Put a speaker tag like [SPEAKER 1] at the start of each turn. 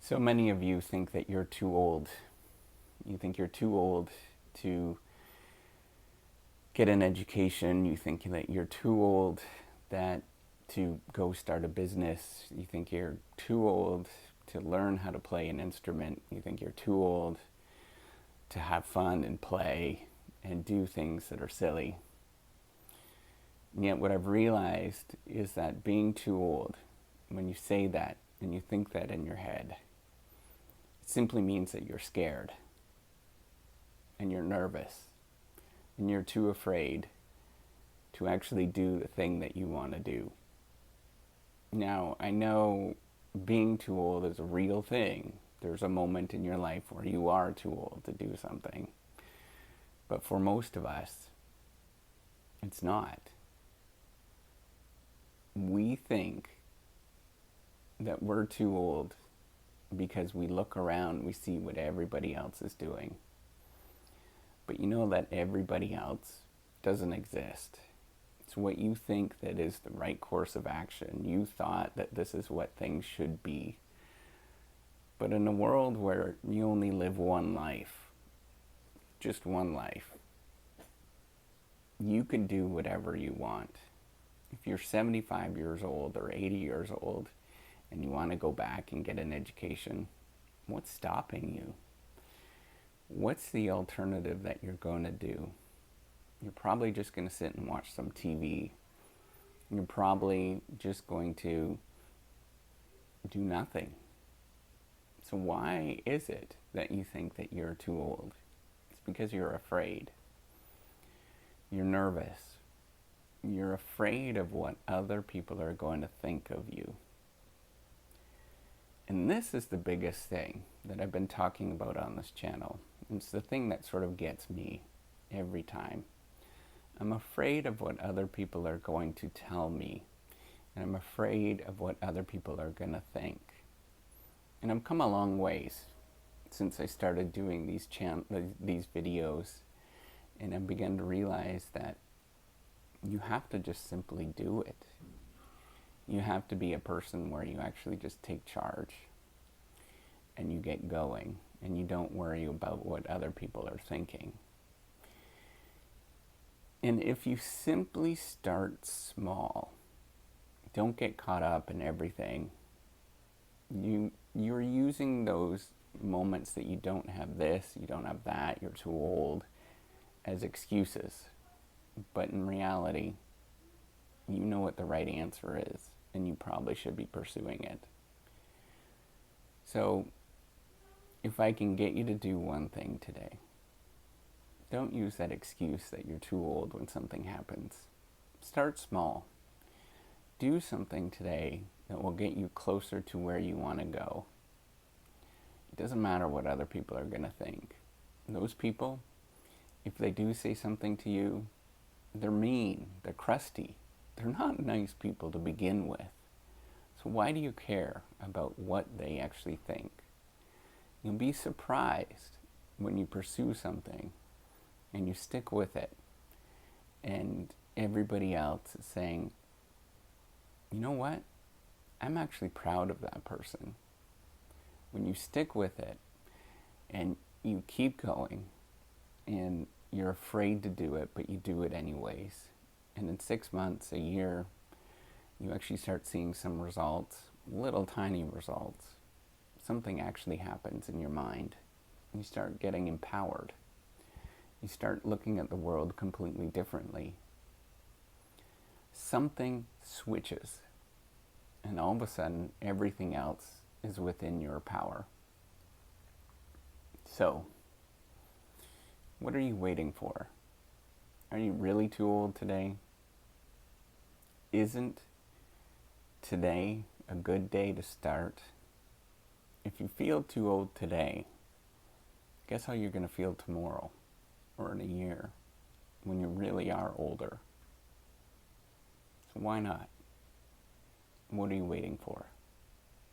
[SPEAKER 1] So many of you think that you're too old. You think you're too old to get an education. You think that you're too old that to go start a business. You think you're too old to learn how to play an instrument. You think you're too old to have fun and play and do things that are silly. And yet what I've realized is that being too old, when you say that and you think that in your head, it simply means that you're scared and you're nervous and you're too afraid to actually do the thing that you want to do. Now, I know being too old is a real thing. There's a moment in your life where you are too old to do something. But for most of us, it's not. We think that we're too old because we look around, we see what everybody else is doing. But you know that everybody else doesn't exist. It's what you think that is the right course of action. You thought that this is what things should be. But in a world where you only live one life, just one life, you can do whatever you want. If you're 75 years old or 80 years old and you want to go back and get an education, what's stopping you? What's the alternative that you're going to do? You're probably just going to sit and watch some TV. You're probably just going to do nothing. So why is it that you think that you're too old? It's because you're afraid. You're nervous. You're afraid of what other people are going to think of you. And this is the biggest thing that I've been talking about on this channel. It's the thing that sort of gets me every time. I'm afraid of what other people are going to tell me. And I'm afraid of what other people are going to think. And I've come a long ways since I started doing these videos. And I've begun to realize that you have to just simply do it. You have to be a person where you actually just take charge and you get going and you don't worry about what other people are thinking. And if you simply start small, don't get caught up in everything. You're using those moments that you don't have this, you don't have that, you're too old, as excuses. But in reality, you know what the right answer is, and you probably should be pursuing it. So, if I can get you to do one thing today, don't use that excuse that you're too old when something happens. Start small. Do something today that will get you closer to where you want to go. It doesn't matter what other people are going to think. Those people, if they do say something to you, they're mean, they're crusty. They're not nice people to begin with. So why do you care about what they actually think? You'll be surprised when you pursue something and you stick with it and everybody else is saying, you know what? I'm actually proud of that person. When you stick with it and you keep going and you're afraid to do it, but you do it anyways. And in 6 months, a year, you actually start seeing some results, little tiny results. Something actually happens in your mind. You start getting empowered. You start looking at the world completely differently. Something switches. And all of a sudden, everything else is within your power. So, what are you waiting for? Are you really too old today? Isn't today a good day to start? If you feel too old today, guess how you're going to feel tomorrow or in a year when you really are older? So why not? What are you waiting for?